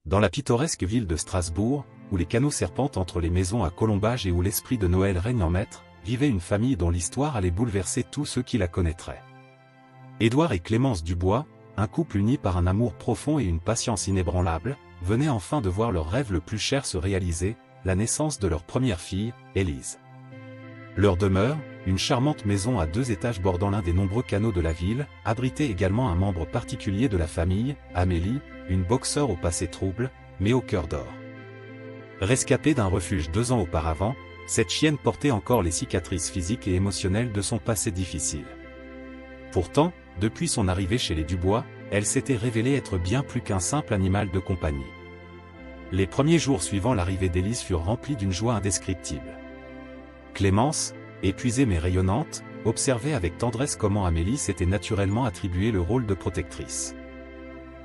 Dans la pittoresque ville de Strasbourg, où les canaux serpentent entre les maisons à colombage et où l'esprit de Noël règne en maître, vivait une famille dont l'histoire allait bouleverser tous ceux qui la connaîtraient. Édouard et Clémence Dubois, un couple uni par un amour profond et une patience inébranlable, venaient enfin de voir leur rêve le plus cher se réaliser, la naissance de leur première fille, Élise. Leur demeure, une charmante maison à 2 étages bordant l'un des nombreux canaux de la ville, abritait également un membre particulier de la famille, Amélie, une boxeur au passé trouble, mais au cœur d'or. Rescapée d'un refuge 2 ans auparavant, cette chienne portait encore les cicatrices physiques et émotionnelles de son passé difficile. Pourtant, depuis son arrivée chez les Dubois, elle s'était révélée être bien plus qu'un simple animal de compagnie. Les premiers jours suivant l'arrivée d'Élise furent remplis d'une joie indescriptible. Clémence, épuisée mais rayonnante, observait avec tendresse comment Amélie s'était naturellement attribué le rôle de protectrice.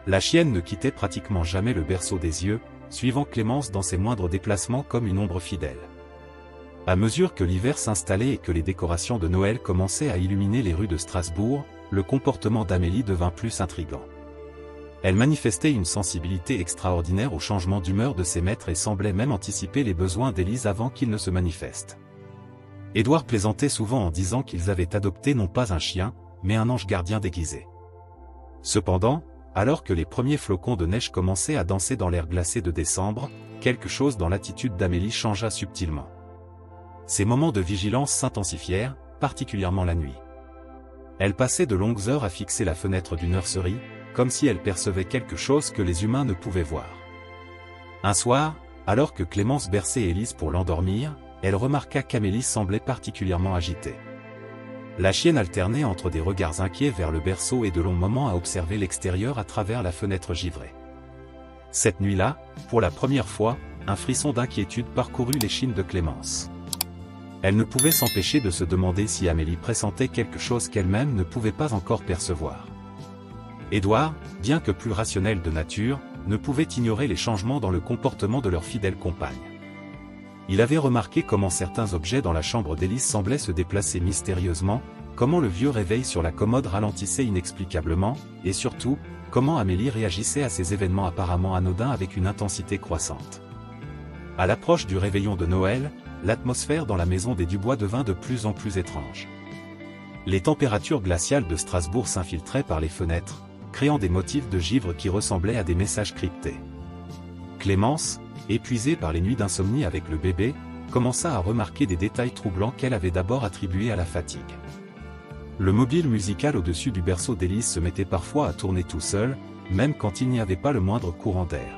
La chienne ne quittait pratiquement jamais le berceau des yeux, suivant Clémence dans ses moindres déplacements comme une ombre fidèle. À mesure que l'hiver s'installait et que les décorations de Noël commençaient à illuminer les rues de Strasbourg, le comportement d'Amélie devint plus intrigant. Elle manifestait une sensibilité extraordinaire au changement d'humeur de ses maîtres et semblait même anticiper les besoins d'Élise avant qu'ils ne se manifestent. Édouard plaisantait souvent en disant qu'ils avaient adopté non pas un chien, mais un ange gardien déguisé. Cependant, alors que les premiers flocons de neige commençaient à danser dans l'air glacé de décembre, quelque chose dans l'attitude d'Amélie changea subtilement. Ses moments de vigilance s'intensifièrent, particulièrement la nuit. Elle passait de longues heures à fixer la fenêtre du nurserie, comme si elle percevait quelque chose que les humains ne pouvaient voir. Un soir, alors que Clémence berçait Élise pour l'endormir, elle remarqua qu'Amélie semblait particulièrement agitée. La chienne alternait entre des regards inquiets vers le berceau et de longs moments à observer l'extérieur à travers la fenêtre givrée. Cette nuit-là, pour la première fois, un frisson d'inquiétude parcourut l'échine de Clémence. Elle ne pouvait s'empêcher de se demander si Amélie pressentait quelque chose qu'elle-même ne pouvait pas encore percevoir. Édouard, bien que plus rationnel de nature, ne pouvait ignorer les changements dans le comportement de leur fidèle compagne. Il avait remarqué comment certains objets dans la chambre d'Élise semblaient se déplacer mystérieusement, comment le vieux réveil sur la commode ralentissait inexplicablement, et surtout, comment Amélie réagissait à ces événements apparemment anodins avec une intensité croissante. À l'approche du réveillon de Noël, l'atmosphère dans la maison des Dubois devint de plus en plus étrange. Les températures glaciales de Strasbourg s'infiltraient par les fenêtres, créant des motifs de givre qui ressemblaient à des messages cryptés. Clémence, épuisée par les nuits d'insomnie avec le bébé, commença à remarquer des détails troublants qu'elle avait d'abord attribués à la fatigue. Le mobile musical au-dessus du berceau d'Élise se mettait parfois à tourner tout seul, même quand il n'y avait pas le moindre courant d'air.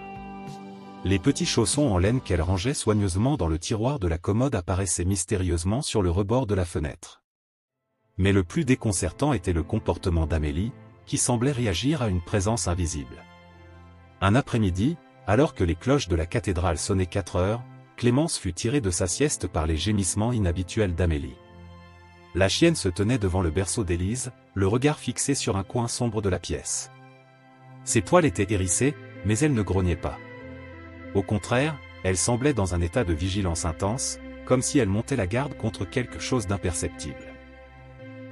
Les petits chaussons en laine qu'elle rangeait soigneusement dans le tiroir de la commode apparaissaient mystérieusement sur le rebord de la fenêtre. Mais le plus déconcertant était le comportement d'Amélie, qui semblait réagir à une présence invisible. Un après-midi, alors que les cloches de la cathédrale sonnaient 4 heures, Clémence fut tirée de sa sieste par les gémissements inhabituels d'Amélie. La chienne se tenait devant le berceau d'Élise, le regard fixé sur un coin sombre de la pièce. Ses poils étaient hérissés, mais elle ne grognait pas. Au contraire, elle semblait dans un état de vigilance intense, comme si elle montait la garde contre quelque chose d'imperceptible.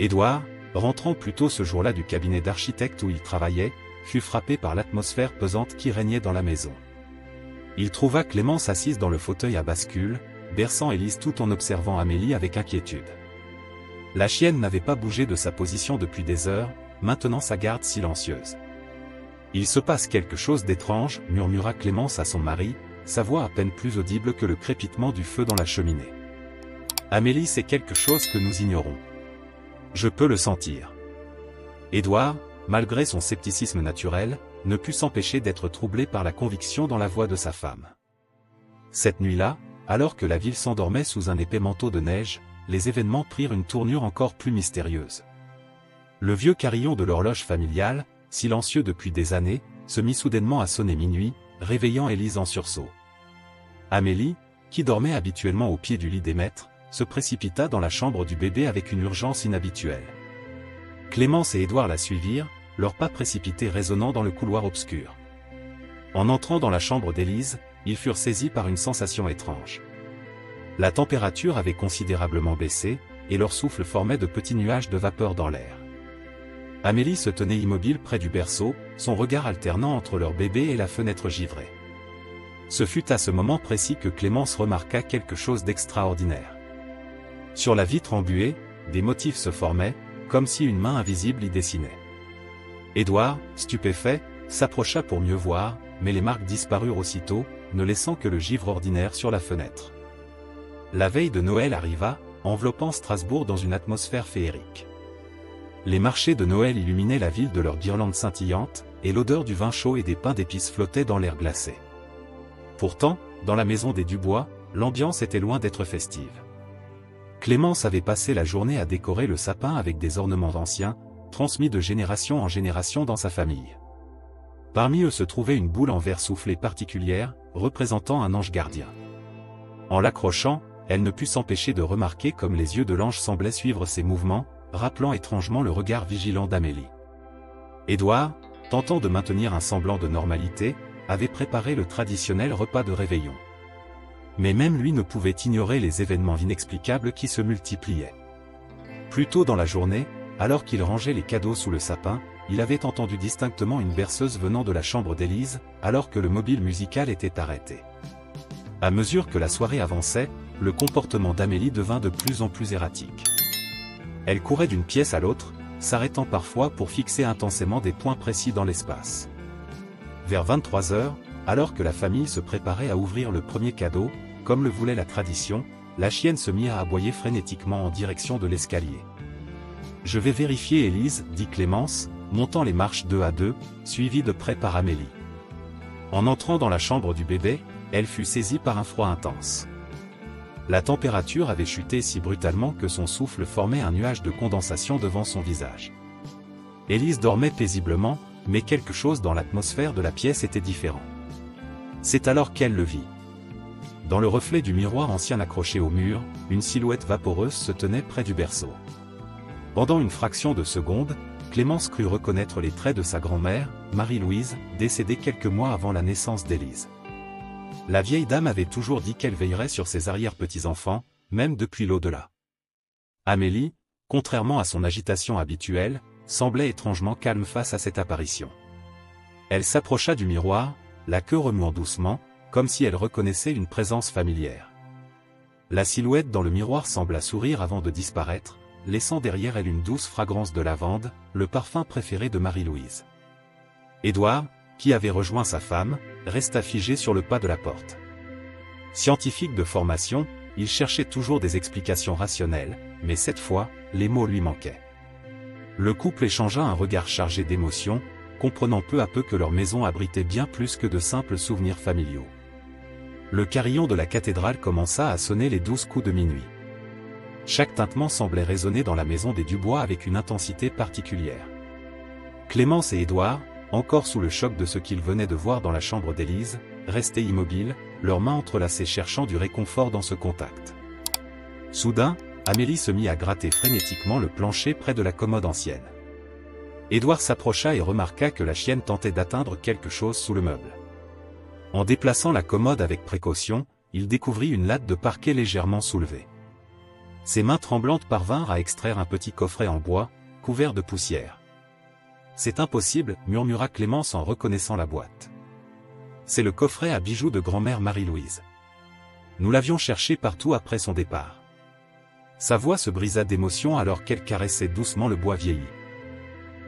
Édouard, rentrant plus tôt ce jour-là du cabinet d'architecte où il travaillait, fut frappé par l'atmosphère pesante qui régnait dans la maison. Il trouva Clémence assise dans le fauteuil à bascule, berçant Élise tout en observant Amélie avec inquiétude. La chienne n'avait pas bougé de sa position depuis des heures, maintenant sa garde silencieuse. « Il se passe quelque chose d'étrange » murmura Clémence à son mari, sa voix à peine plus audible que le crépitement du feu dans la cheminée. « Amélie, c'est quelque chose que nous ignorons. Je peux le sentir. » Édouard, malgré son scepticisme naturel, ne put s'empêcher d'être troublé par la conviction dans la voix de sa femme. Cette nuit-là, alors que la ville s'endormait sous un épais manteau de neige, les événements prirent une tournure encore plus mystérieuse. Le vieux carillon de l'horloge familiale, silencieux depuis des années, se mit soudainement à sonner minuit, réveillant Élise en sursaut. Amélie, qui dormait habituellement au pied du lit des maîtres, se précipita dans la chambre du bébé avec une urgence inhabituelle. Clémence et Édouard la suivirent, leurs pas précipités résonnant dans le couloir obscur. En entrant dans la chambre d'Élise, ils furent saisis par une sensation étrange. La température avait considérablement baissé, et leur souffle formait de petits nuages de vapeur dans l'air. Amélie se tenait immobile près du berceau, son regard alternant entre leur bébé et la fenêtre givrée. Ce fut à ce moment précis que Clémence remarqua quelque chose d'extraordinaire. Sur la vitre embuée, des motifs se formaient, comme si une main invisible y dessinait. Édouard, stupéfait, s'approcha pour mieux voir, mais les marques disparurent aussitôt, ne laissant que le givre ordinaire sur la fenêtre. La veille de Noël arriva, enveloppant Strasbourg dans une atmosphère féerique. Les marchés de Noël illuminaient la ville de leurs guirlandes scintillantes, et l'odeur du vin chaud et des pains d'épices flottait dans l'air glacé. Pourtant, dans la maison des Dubois, l'ambiance était loin d'être festive. Clémence avait passé la journée à décorer le sapin avec des ornements anciens, transmis de génération en génération dans sa famille. Parmi eux se trouvait une boule en verre soufflé particulière, représentant un ange gardien. En l'accrochant, elle ne put s'empêcher de remarquer comme les yeux de l'ange semblaient suivre ses mouvements, rappelant étrangement le regard vigilant d'Amélie. Édouard, tentant de maintenir un semblant de normalité, avait préparé le traditionnel repas de réveillon. Mais même lui ne pouvait ignorer les événements inexplicables qui se multipliaient. Plus tôt dans la journée, alors qu'il rangeait les cadeaux sous le sapin, il avait entendu distinctement une berceuse venant de la chambre d'Élise, alors que le mobile musical était arrêté. À mesure que la soirée avançait, le comportement d'Amélie devint de plus en plus erratique. Elle courait d'une pièce à l'autre, s'arrêtant parfois pour fixer intensément des points précis dans l'espace. Vers 23 heures, alors que la famille se préparait à ouvrir le premier cadeau, comme le voulait la tradition, la chienne se mit à aboyer frénétiquement en direction de l'escalier. « Je vais vérifier Élise, dit Clémence, montant les marches deux à deux, suivie de près par Amélie. En entrant dans la chambre du bébé, elle fut saisie par un froid intense. La température avait chuté si brutalement que son souffle formait un nuage de condensation devant son visage. Élise dormait paisiblement, mais quelque chose dans l'atmosphère de la pièce était différent. C'est alors qu'elle le vit. Dans le reflet du miroir ancien accroché au mur, une silhouette vaporeuse se tenait près du berceau. Pendant une fraction de seconde, Clémence crut reconnaître les traits de sa grand-mère, Marie-Louise, décédée quelques mois avant la naissance d'Élise. La vieille dame avait toujours dit qu'elle veillerait sur ses arrière-petits-enfants, même depuis l'au-delà. Amélie, contrairement à son agitation habituelle, semblait étrangement calme face à cette apparition. Elle s'approcha du miroir, la queue remuant doucement, comme si elle reconnaissait une présence familière. La silhouette dans le miroir sembla sourire avant de disparaître, laissant derrière elle une douce fragrance de lavande, le parfum préféré de Marie-Louise. Édouard, qui avait rejoint sa femme, resta figé sur le pas de la porte. Scientifique de formation, il cherchait toujours des explications rationnelles, mais cette fois, les mots lui manquaient. Le couple échangea un regard chargé d'émotion, comprenant peu à peu que leur maison abritait bien plus que de simples souvenirs familiaux. Le carillon de la cathédrale commença à sonner les 12 coups de minuit. Chaque tintement semblait résonner dans la maison des Dubois avec une intensité particulière. Clémence et Édouard, encore sous le choc de ce qu'ils venaient de voir dans la chambre d'Élise, restaient immobiles, leurs mains entrelacées cherchant du réconfort dans ce contact. Soudain, Amélie se mit à gratter frénétiquement le plancher près de la commode ancienne. Édouard s'approcha et remarqua que la chienne tentait d'atteindre quelque chose sous le meuble. En déplaçant la commode avec précaution, il découvrit une latte de parquet légèrement soulevée. Ses mains tremblantes parvinrent à extraire un petit coffret en bois, couvert de poussière. « C'est impossible, murmura Clémence en reconnaissant la boîte. C'est le coffret à bijoux de grand-mère Marie-Louise. Nous l'avions cherché partout après son départ. » Sa voix se brisa d'émotion alors qu'elle caressait doucement le bois vieilli.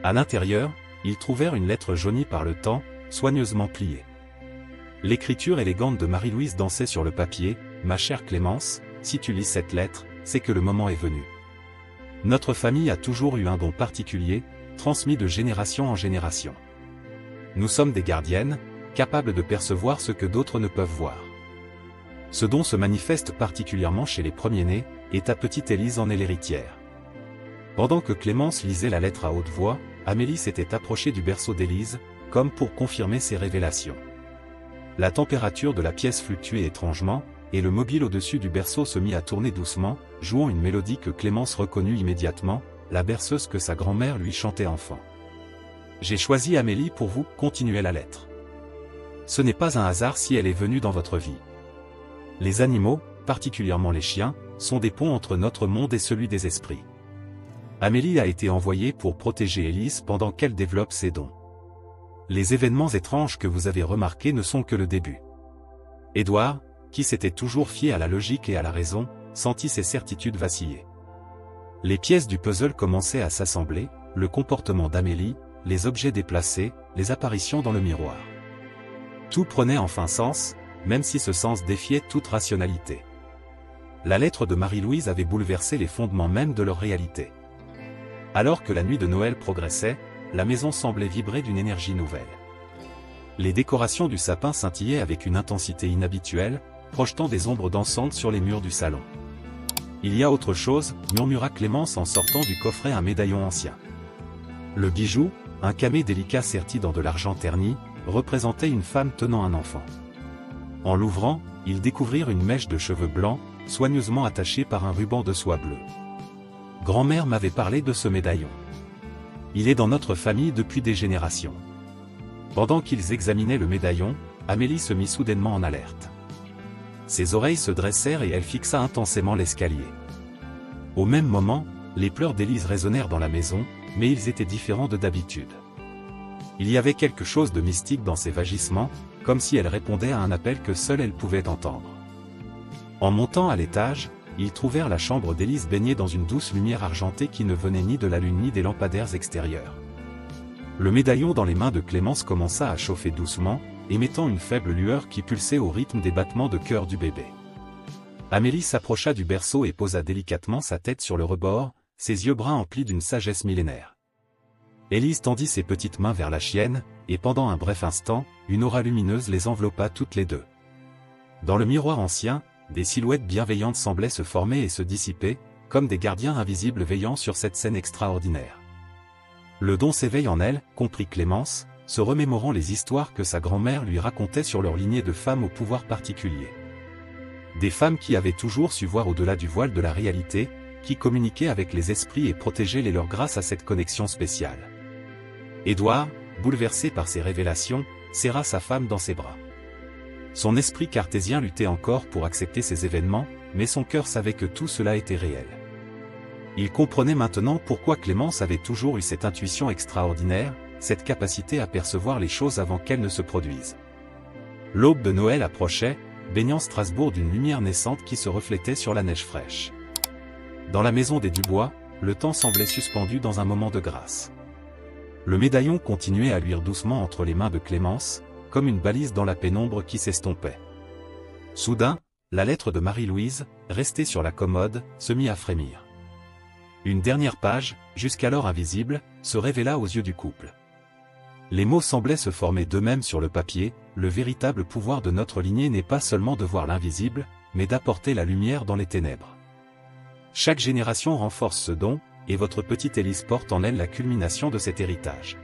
À l'intérieur, ils trouvèrent une lettre jaunie par le temps, soigneusement pliée. L'écriture élégante de Marie-Louise dansait sur le papier. « Ma chère Clémence, si tu lis cette lettre, c'est que le moment est venu. Notre famille a toujours eu un don particulier, transmis de génération en génération. Nous sommes des gardiennes, capables de percevoir ce que d'autres ne peuvent voir. Ce don se manifeste particulièrement chez les premiers-nés, et ta petite Élise en est l'héritière. » Pendant que Clémence lisait la lettre à haute voix, Amélie s'était approchée du berceau d'Élise, comme pour confirmer ses révélations. La température de la pièce fluctuait étrangement, et le mobile au-dessus du berceau se mit à tourner doucement, jouant une mélodie que Clémence reconnut immédiatement, la berceuse que sa grand-mère lui chantait enfant. « J'ai choisi Amélie pour vous, » continuait la lettre. « Ce n'est pas un hasard si elle est venue dans votre vie. Les animaux, particulièrement les chiens, sont des ponts entre notre monde et celui des esprits. Amélie a été envoyée pour protéger Élise pendant qu'elle développe ses dons. Les événements étranges que vous avez remarqués ne sont que le début. Édouard, qui s'était toujours fié à la logique et à la raison, sentit ses certitudes vaciller. Les pièces du puzzle commençaient à s'assembler, le comportement d'Amélie, les objets déplacés, les apparitions dans le miroir. Tout prenait enfin sens, même si ce sens défiait toute rationalité. La lettre de Marie-Louise avait bouleversé les fondements même de leur réalité. Alors que la nuit de Noël progressait, la maison semblait vibrer d'une énergie nouvelle. Les décorations du sapin scintillaient avec une intensité inhabituelle, projetant des ombres dansantes sur les murs du salon. « Il y a autre chose », murmura Clémence en sortant du coffret un médaillon ancien. Le bijou, un camée délicat serti dans de l'argent terni, représentait une femme tenant un enfant. En l'ouvrant, ils découvrirent une mèche de cheveux blancs, soigneusement attachée par un ruban de soie bleue. Grand-mère m'avait parlé de ce médaillon. Il est dans notre famille depuis des générations. Pendant qu'ils examinaient le médaillon, Amélie se mit soudainement en alerte. Ses oreilles se dressèrent et elle fixa intensément l'escalier. Au même moment, les pleurs d'Élise résonnèrent dans la maison, mais ils étaient différents de d'habitude. Il y avait quelque chose de mystique dans ses vagissements, comme si elle répondait à un appel que seule elle pouvait entendre. En montant à l'étage, ils trouvèrent la chambre d'Élise baignée dans une douce lumière argentée qui ne venait ni de la lune ni des lampadaires extérieurs. Le médaillon dans les mains de Clémence commença à chauffer doucement, émettant une faible lueur qui pulsait au rythme des battements de cœur du bébé. Amélie s'approcha du berceau et posa délicatement sa tête sur le rebord, ses yeux bruns emplis d'une sagesse millénaire. Élise tendit ses petites mains vers la chienne, et pendant un bref instant, une aura lumineuse les enveloppa toutes les deux. Dans le miroir ancien, des silhouettes bienveillantes semblaient se former et se dissiper, comme des gardiens invisibles veillant sur cette scène extraordinaire. Le don s'éveille en elle, comprit Clémence, se remémorant les histoires que sa grand-mère lui racontait sur leur lignée de femmes au pouvoir particulier. Des femmes qui avaient toujours su voir au-delà du voile de la réalité, qui communiquaient avec les esprits et protégeaient les leurs grâce à cette connexion spéciale. Édouard, bouleversé par ces révélations, serra sa femme dans ses bras. Son esprit cartésien luttait encore pour accepter ces événements, mais son cœur savait que tout cela était réel. Il comprenait maintenant pourquoi Clémence avait toujours eu cette intuition extraordinaire, cette capacité à percevoir les choses avant qu'elles ne se produisent. L'aube de Noël approchait, baignant Strasbourg d'une lumière naissante qui se reflétait sur la neige fraîche. Dans la maison des Dubois, le temps semblait suspendu dans un moment de grâce. Le médaillon continuait à luire doucement entre les mains de Clémence, comme une balise dans la pénombre qui s'estompait. Soudain, la lettre de Marie-Louise, restée sur la commode, se mit à frémir. Une dernière page, jusqu'alors invisible, se révéla aux yeux du couple. Les mots semblaient se former d'eux-mêmes sur le papier, le véritable pouvoir de notre lignée n'est pas seulement de voir l'invisible, mais d'apporter la lumière dans les ténèbres. Chaque génération renforce ce don, et votre petite Élise porte en elle la culmination de cet héritage.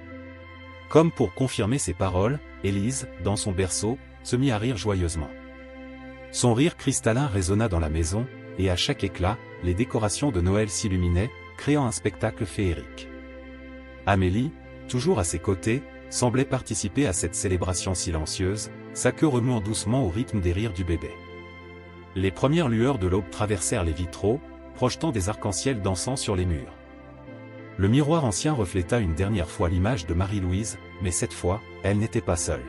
Comme pour confirmer ces paroles, Élise, dans son berceau, se mit à rire joyeusement. Son rire cristallin résonna dans la maison, et à chaque éclat, les décorations de Noël s'illuminaient, créant un spectacle féerique. Amélie, toujours à ses côtés, semblait participer à cette célébration silencieuse, sa queue remuant doucement au rythme des rires du bébé. Les premières lueurs de l'aube traversèrent les vitraux, projetant des arcs-en-ciel dansant sur les murs. Le miroir ancien refléta une dernière fois l'image de Marie-Louise, mais cette fois, elle n'était pas seule.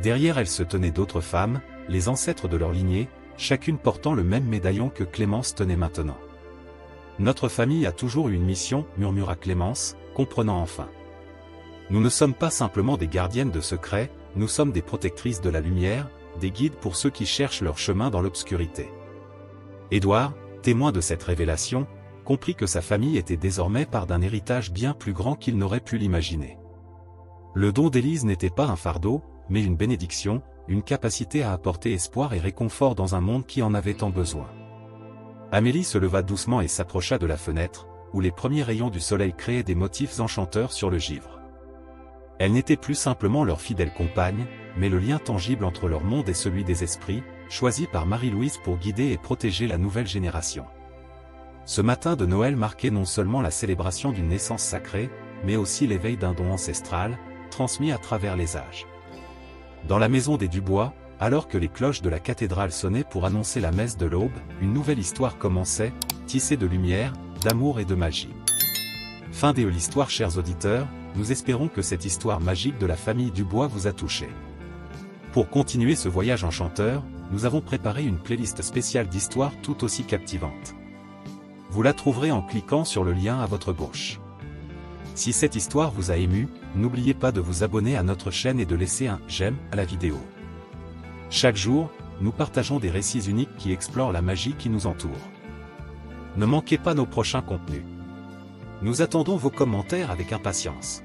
Derrière elle se tenaient d'autres femmes, les ancêtres de leur lignée, chacune portant le même médaillon que Clémence tenait maintenant. « Notre famille a toujours eu une mission », murmura Clémence, comprenant enfin. « Nous ne sommes pas simplement des gardiennes de secrets, nous sommes des protectrices de la lumière, des guides pour ceux qui cherchent leur chemin dans l'obscurité. » Édouard, témoin de cette révélation, comprit que sa famille était désormais part d'un héritage bien plus grand qu'il n'aurait pu l'imaginer. Le don d'Élise n'était pas un fardeau, mais une bénédiction, une capacité à apporter espoir et réconfort dans un monde qui en avait tant besoin. Amélie se leva doucement et s'approcha de la fenêtre, où les premiers rayons du soleil créaient des motifs enchanteurs sur le givre. Elle n'était plus simplement leur fidèle compagne, mais le lien tangible entre leur monde et celui des esprits, choisi par Marie-Louise pour guider et protéger la nouvelle génération. Ce matin de Noël marquait non seulement la célébration d'une naissance sacrée, mais aussi l'éveil d'un don ancestral, transmis à travers les âges. Dans la maison des Dubois, alors que les cloches de la cathédrale sonnaient pour annoncer la messe de l'aube, une nouvelle histoire commençait, tissée de lumière, d'amour et de magie. Fin de l'histoire, chers auditeurs, nous espérons que cette histoire magique de la famille Dubois vous a touché. Pour continuer ce voyage enchanteur, nous avons préparé une playlist spéciale d'histoires tout aussi captivantes. Vous la trouverez en cliquant sur le lien à votre gauche. Si cette histoire vous a ému, n'oubliez pas de vous abonner à notre chaîne et de laisser un « j'aime » à la vidéo. Chaque jour, nous partageons des récits uniques qui explorent la magie qui nous entoure. Ne manquez pas nos prochains contenus. Nous attendons vos commentaires avec impatience.